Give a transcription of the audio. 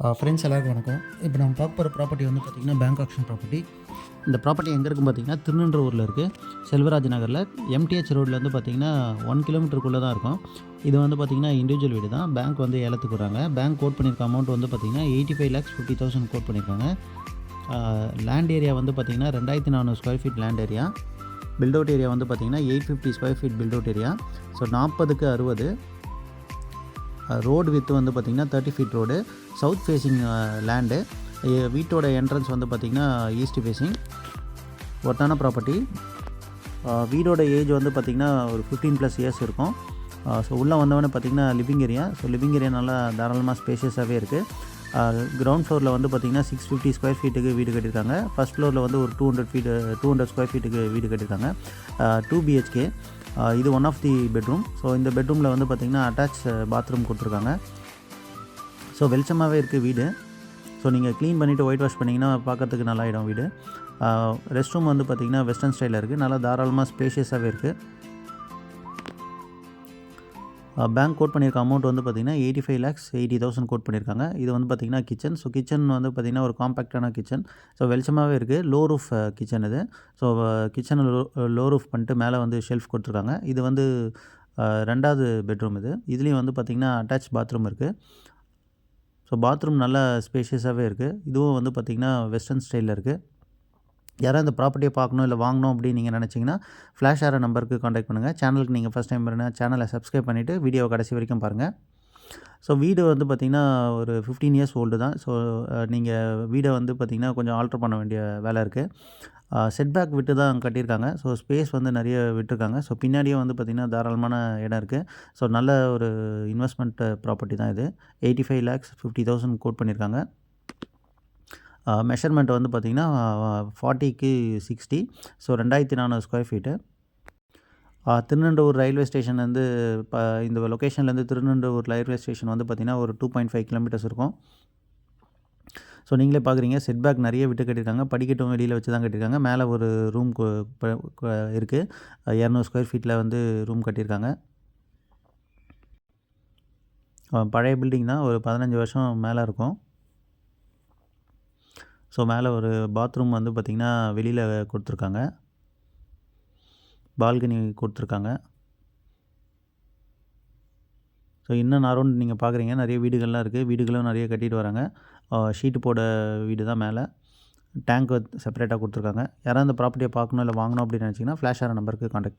Friends எல்லாருக்கும் வணக்கம். இப்போ நம்ம பார்க்க போகிற ப்ராப்பர்ட்டி வந்து பார்த்திங்கன்னா பேங்க் ஆக்ஷன் ப்ராப்பர்ட்டி. இந்த ப்ராப்பர்ட்டி எங்கே இருக்குன்னு பார்த்தீங்கன்னா திருநின்றவூரில் இருக்குது, செல்வராஜ் நகரில். எம்டிஹெச் ரோட்டில் வந்து பார்த்திங்கன்னா 1 கிலோமீட்டருக்குள்ளே தான் இருக்கும். இது வந்து பார்த்திங்கன்னா இண்டிவிஜுவல் வீடு தான். பேங்க் வந்து ஏலத்துக்கு வராங்க. பேங்க் கோட் பண்ணியிருக்க அமௌண்ட் வந்து பார்த்திங்கன்னா 85,50,000 கோட் பண்ணியிருக்காங்க. லேண்ட் ஏரியா வந்து பார்த்திங்கன்னா 2400 square feet land area. Built out area வந்து பார்த்திங்கன்னா 850 square feet built out area. So 40க்கு 60. ரோடு வித்து வந்து பார்த்திங்கன்னா 30 feet road. South facing land. வீட்டோட என்ட்ரன்ஸ் வந்து பார்த்திங்கன்னா ஈஸ்ட் ஃபேஸிங். ஒர்த்தான ப்ராப்பர்ட்டி. வீடோட ஏஜ் வந்து பார்த்திங்கன்னா ஒரு 15+ இயர்ஸ் இருக்கும். ஸோ உள்ளே வந்தவொடனே பார்த்திங்கன்னா living area. So living area நல்லா தாராளமாக ஸ்பேஷியஸாகவே இருக்குது. கிரவுண்ட் ஃப்ளோரில் வந்து பார்த்திங்கன்னா 650 ஸ்கொயர் ஃபீட்டுக்கு வீடு கட்டியிருக்காங்க. ஃபஸ்ட் ஃப்ளோரில் வந்து ஒரு 200 ஸ்கொயர் ஃபீட்டுக்கு வீடு கட்டியிருக்காங்க. 2 BHK. இது one of the bedroom. So இந்த பெட்ரூமில் வந்து பார்த்திங்கன்னா அட்டாச் பாத்ரூம் கொடுத்துருக்காங்க. ஸோ வெளிச்சமாகவே இருக்குது வீடு. ஸோ நீங்கள் க்ளீன் பண்ணிவிட்டு ஒயிட் வாஷ் பண்ணிங்கன்னா பார்க்கறதுக்கு நல்லா ஆகிடும் வீடு. ரெஸ்ட் ரூம் வந்து பார்த்திங்கன்னா வெஸ்டர்ன் ஸ்டைலில் இருக்குது. நல்லா தாராளமாக ஸ்பேஷியஸாகவே இருக்குது. பேங்க் கோட் பண்ணியிருக்க அமௌண்ட் வந்து பார்த்திங்கன்னா 85,80,000 கோட் பண்ணியிருக்காங்க. இது வந்து பார்த்திங்கன்னா கிச்சன். ஸோ கிச்சன் வந்து பார்த்திங்கன்னா ஒரு காம்பேக்டான கிச்சன். ஸோ வெளிச்சமாகவே இருக்குது. லோ ரூஃப் கிச்சன் இது. ஸோ கிச்சனை லோ ரூஃப் பண்ணிட்டு மேலே வந்து ஷெல்ஃப் கொடுத்துருக்காங்க. இது வந்து 2வது பெட்ரூம் இது. இதுலேயும் வந்து பார்த்திங்கன்னா அட்டாச் பாத்ரூம் இருக்குது. ஸோ பாத்ரூம் நல்லா ஸ்பேஷியஸாகவே இருக்குது. இதுவும் வந்து பார்த்திங்கன்னா வெஸ்டர்ன் ஸ்டைலில் இருக்குது. யாராவது இந்த ப்ராப்பர்ட்டியை பார்க்கணும் இல்லை வாங்கணும் அப்படின்னு நீங்கள் நினச்சிங்கன்னா ஃப்ளாஷ் ஆகிற நம்பருக்கு காண்டாக்ட் பண்ணுங்கள். சேனலுக்கு நீங்கள் ஃபஸ்ட் டைம் வரீங்கன்னா சேனலை சப்ஸ்கிரைப் பண்ணிவிட்டு வீடியோவை கடைசி வரைக்கும் பாருங்கள். ஸோ வீடு வந்து பார்த்திங்கன்னா ஒரு 15 இயர்ஸ் ஓல்டு தான். ஸோ நீங்கள் வீடை வந்து பார்த்திங்கன்னா கொஞ்சம் ஆல்ட்ரு பண்ண வேண்டிய வேலை இருக்குது. செட்பேக் விட்டு தான் கட்டியிருக்காங்க. ஸோ ஸ்பேஸ் வந்து நிறைய விட்டுருக்காங்க. ஸோ பின்னாடியும் வந்து பார்த்திங்கன்னா தாராளமான இடம் இருக்குது. ஸோ நல்ல ஒரு இன்வெஸ்ட்மெண்ட் ப்ராப்பர்ட்டி தான் இது. 85,50,000 கோட் பண்ணியிருக்காங்க. மெஷர்மெண்ட் வந்து பார்த்திங்கன்னா 40க்கு 60. So 2400 square feet. Thiruninravur railway station வந்து இந்த லொக்கேஷன்லேருந்து திருநின்றவூர் ரயில்வே ஸ்டேஷன் வந்து பார்த்திங்கன்னா ஒரு 2.5 கிலோமீட்டர்ஸ் இருக்கும். ஸோ நீங்களே பார்க்குறீங்க, செட்பேக் நிறைய விட்டு கட்டியிருக்காங்க. படிக்கட்டும் வெளியில் வச்சு தான் கட்டியிருக்காங்க. மேலே ஒரு ரூம் இருக்குது. 200 ஸ்கொயர் ஃபீட்டில் வந்து ரூம் கட்டியிருக்காங்க. பழைய பில்டிங் தான். ஒரு 15 வருஷம் மேலே இருக்கும். ஸோ மேலே ஒரு பாத்ரூம் வந்து பார்த்திங்கன்னா வெளியில் கொடுத்துருக்காங்க. பால்கனி கொடுத்துருக்காங்க. ஸோ இன்னும் அரௌண்ட் நீங்கள் பார்க்குறீங்க நிறைய வீடுகள்லாம் இருக்குது. வீடுகளும் நிறைய கட்டிட்டு வராங்க. ஷீட்டு போட வீடு தான் மேலே. டேங்க் செப்பரேட்டாக கொடுத்துருக்காங்க. யாராவது இந்த ப்ராப்பர்ட்டியை பார்க்கணும் இல்லை வாங்கணும் அப்படின்னு நினச்சிங்கன்னா ஃப்ளாஷ் ஆகிற நம்பருக்கு காண்டாக்ட் பண்ணுங்கள்.